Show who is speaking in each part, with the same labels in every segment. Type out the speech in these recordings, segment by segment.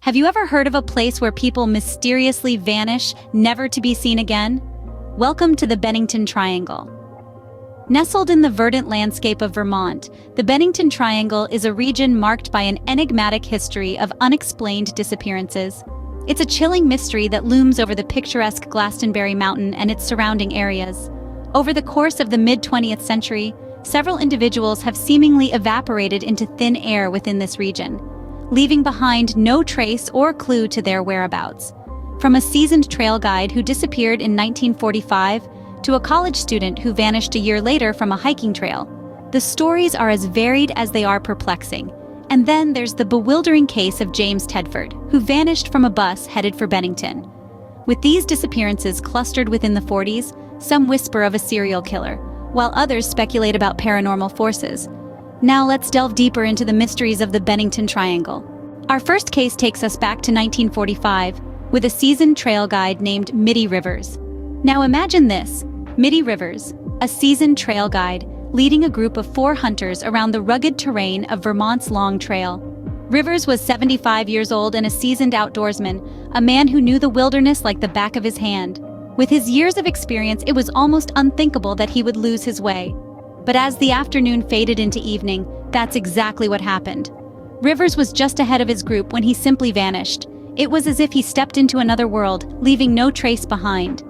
Speaker 1: Have you ever heard of a place where people mysteriously vanish, never to be seen again? Welcome to the Bennington Triangle. Nestled in the verdant landscape of Vermont, the Bennington Triangle is a region marked by an enigmatic history of unexplained disappearances. It's a chilling mystery that looms over the picturesque Glastonbury Mountain and its surrounding areas. Over the course of the mid-20th century, several individuals have seemingly evaporated into thin air within this region, leaving behind no trace or clue to their whereabouts. From a seasoned trail guide who disappeared in 1945 to a college student who vanished a year later from a hiking trail, the stories are as varied as they are perplexing. And then there's the bewildering case of James Tedford, who vanished from a bus headed for Bennington. With these disappearances clustered within the 40s, some whisper of a serial killer, while others speculate about paranormal forces. Now let's delve deeper into the mysteries of the Bennington Triangle. Our first case takes us back to 1945, with a seasoned trail guide named Mitty Rivers. Now imagine this, Mitty Rivers, a seasoned trail guide, leading a group of 4 hunters around the rugged terrain of Vermont's Long Trail. Rivers was 75 years old and a seasoned outdoorsman, a man who knew the wilderness like the back of his hand. With his years of experience, it was almost unthinkable that he would lose his way. But as the afternoon faded into evening, that's exactly what happened. Rivers was just ahead of his group when he simply vanished. It was as if he stepped into another world, leaving no trace behind.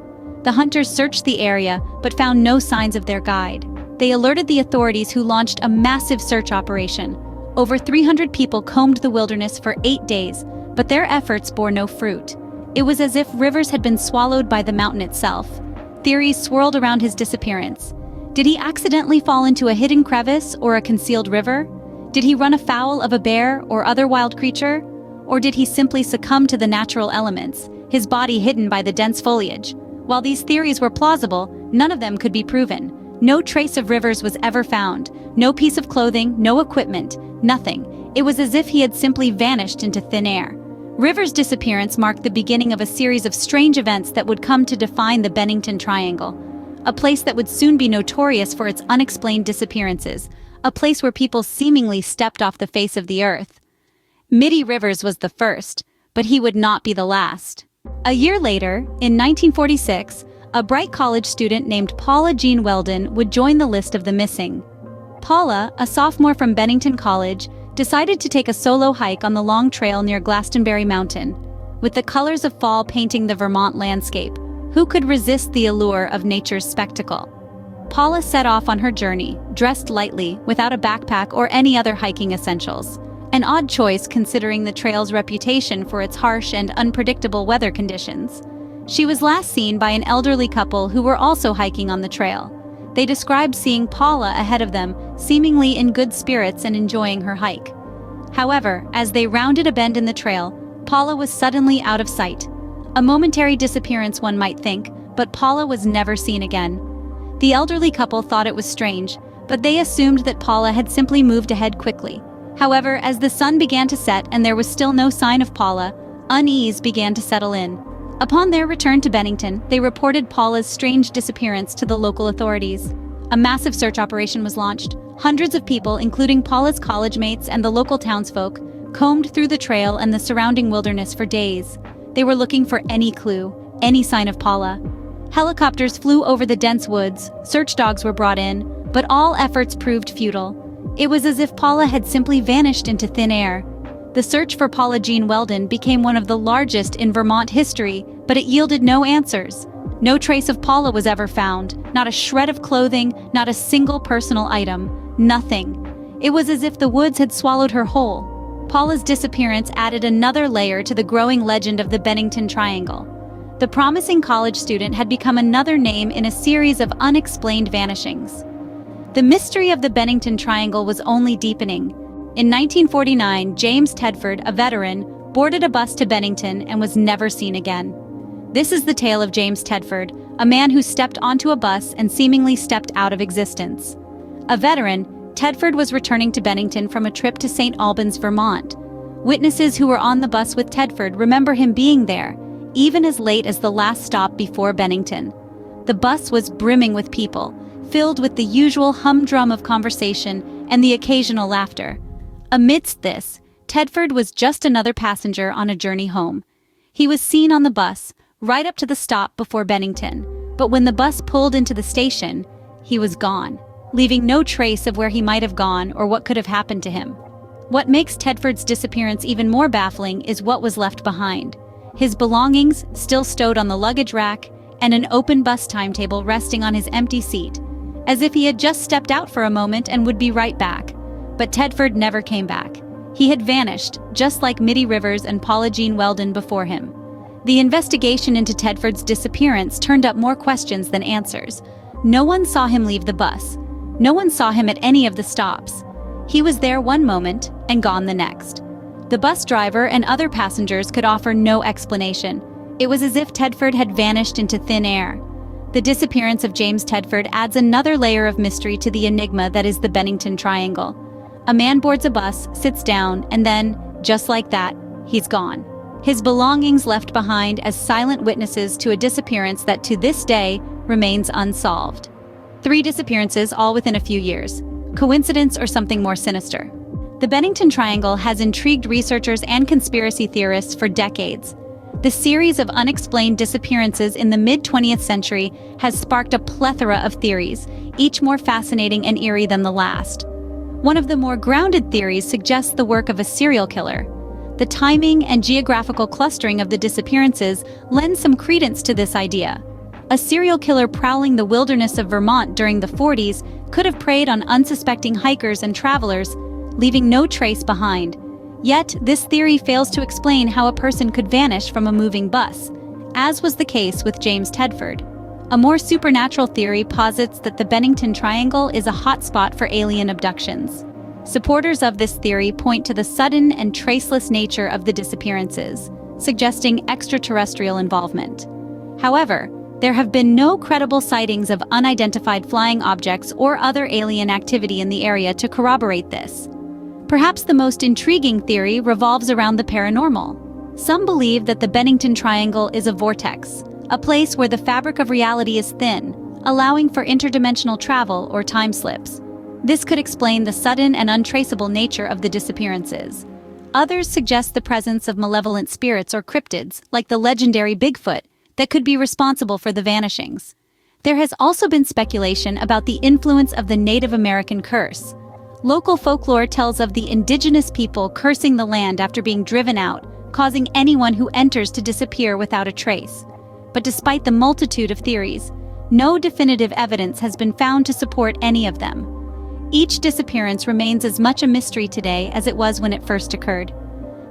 Speaker 1: The hunters searched the area, but found no signs of their guide. They alerted the authorities, who launched a massive search operation. Over 300 people combed the wilderness for 8 days, but their efforts bore no fruit. It was as if Rivers had been swallowed by the mountain itself. Theories swirled around his disappearance. Did he accidentally fall into a hidden crevice or a concealed river? Did he run afoul of a bear or other wild creature? Or did he simply succumb to the natural elements, his body hidden by the dense foliage? While these theories were plausible, none of them could be proven. No trace of Rivers was ever found. No piece of clothing, no equipment, nothing. It was as if he had simply vanished into thin air. Rivers' disappearance marked the beginning of a series of strange events that would come to define the Bennington Triangle. A place that would soon be notorious for its unexplained disappearances, a place where people seemingly stepped off the face of the earth. Mitty Rivers was the first, but he would not be the last. A year later, in 1946, a bright college student named Paula Weldon would join the list of the missing. Paula, a sophomore from Bennington College, decided to take a solo hike on the Long Trail near Glastonbury Mountain. With the colors of fall painting the Vermont landscape, who could resist the allure of nature's spectacle? Paula set off on her journey, dressed lightly, without a backpack or any other hiking essentials. An odd choice considering the trail's reputation for its harsh and unpredictable weather conditions. She was last seen by an elderly couple who were also hiking on the trail. They described seeing Paula ahead of them, seemingly in good spirits and enjoying her hike. However, as they rounded a bend in the trail, Paula was suddenly out of sight. A momentary disappearance, one might think, but Paula was never seen again. The elderly couple thought it was strange, but they assumed that Paula had simply moved ahead quickly. However, as the sun began to set and there was still no sign of Paula, unease began to settle in. Upon their return to Bennington, they reported Paula's strange disappearance to the local authorities. A massive search operation was launched. Hundreds of people, including Paula's college mates and the local townsfolk, combed through the trail and the surrounding wilderness for days. They were looking for any clue, any sign of Paula. Helicopters flew over the dense woods, search dogs were brought in, but all efforts proved futile. It was as if Paula had simply vanished into thin air. The search for Paula Weldon became one of the largest in Vermont history, but it yielded no answers. No trace of Paula was ever found, not a shred of clothing, not a single personal item, nothing. It was as if the woods had swallowed her whole. Paula's disappearance added another layer to the growing legend of the Bennington Triangle. The promising college student had become another name in a series of unexplained vanishings. The mystery of the Bennington Triangle was only deepening. In 1949, James Tedford, a veteran, boarded a bus to Bennington and was never seen again. This is the tale of James Tedford, a man who stepped onto a bus and seemingly stepped out of existence. A veteran, Tedford was returning to Bennington from a trip to St. Albans, Vermont. Witnesses who were on the bus with Tedford remember him being there, even as late as the last stop before Bennington. The bus was brimming with people, filled with the usual humdrum of conversation and the occasional laughter. Amidst this, Tedford was just another passenger on a journey home. He was seen on the bus, right up to the stop before Bennington, but when the bus pulled into the station, he was gone, leaving no trace of where he might have gone or what could have happened to him. What makes Tedford's disappearance even more baffling is what was left behind. His belongings still stowed on the luggage rack, and an open bus timetable resting on his empty seat, as if he had just stepped out for a moment and would be right back. But Tedford never came back. He had vanished, just like Mitty and Paula Weldon before him. The investigation into Tedford's disappearance turned up more questions than answers. No one saw him leave the bus. No one saw him at any of the stops. He was there one moment and gone the next. The bus driver and other passengers could offer no explanation. It was as if Tedford had vanished into thin air. The disappearance of James Tedford adds another layer of mystery to the enigma that is the Bennington Triangle. A man boards a bus, sits down, and then, just like that, he's gone. His belongings left behind as silent witnesses to a disappearance that to this day remains unsolved. 3 disappearances all within a few years. Coincidence or something more sinister? The Bennington Triangle has intrigued researchers and conspiracy theorists for decades. The series of unexplained disappearances in the mid-20th century has sparked a plethora of theories, each more fascinating and eerie than the last. One of the more grounded theories suggests the work of a serial killer. The timing and geographical clustering of the disappearances lend some credence to this idea. A serial killer prowling the wilderness of Vermont during the 40s could have preyed on unsuspecting hikers and travelers, leaving no trace behind. Yet, this theory fails to explain how a person could vanish from a moving bus, as was the case with James Tedford. A more supernatural theory posits that the Bennington Triangle is a hotspot for alien abductions. Supporters of this theory point to the sudden and traceless nature of the disappearances, suggesting extraterrestrial involvement. However, there have been no credible sightings of unidentified flying objects or other alien activity in the area to corroborate this. Perhaps the most intriguing theory revolves around the paranormal. Some believe that the Bennington Triangle is a vortex, a place where the fabric of reality is thin, allowing for interdimensional travel or time slips. This could explain the sudden and untraceable nature of the disappearances. Others suggest the presence of malevolent spirits or cryptids, like the legendary Bigfoot, that could be responsible for the vanishings. There has also been speculation about the influence of the Native American curse. Local folklore tells of the indigenous people cursing the land after being driven out, causing anyone who enters to disappear without a trace. But despite the multitude of theories, no definitive evidence has been found to support any of them. Each disappearance remains as much a mystery today as it was when it first occurred.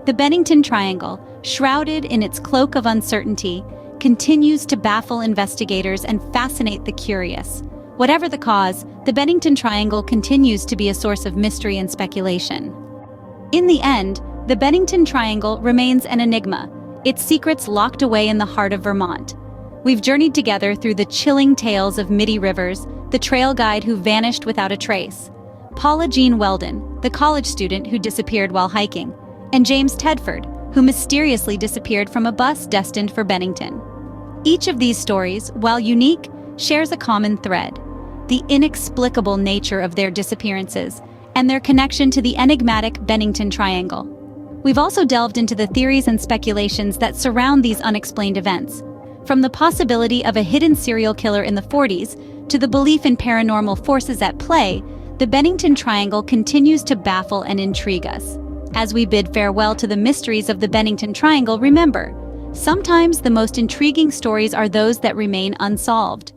Speaker 1: The Bennington Triangle, shrouded in its cloak of uncertainty, continues to baffle investigators and fascinate the curious. Whatever the cause, the Bennington Triangle continues to be a source of mystery and speculation. In the end, the Bennington Triangle remains an enigma, its secrets locked away in the heart of Vermont. We've journeyed together through the chilling tales of Middie, the trail guide who vanished without a trace, Paula Weldon, the college student who disappeared while hiking, and James Tedford, who mysteriously disappeared from a bus destined for Bennington. Each of these stories, while unique, shares a common thread: the inexplicable nature of their disappearances and their connection to the enigmatic Bennington Triangle. We've also delved into the theories and speculations that surround these unexplained events, from the possibility of a hidden serial killer in the 40s to the belief in paranormal forces at play. The Bennington Triangle continues to baffle and intrigue us. As we bid farewell to the mysteries of the Bennington Triangle, remember, sometimes the most intriguing stories are those that remain unsolved.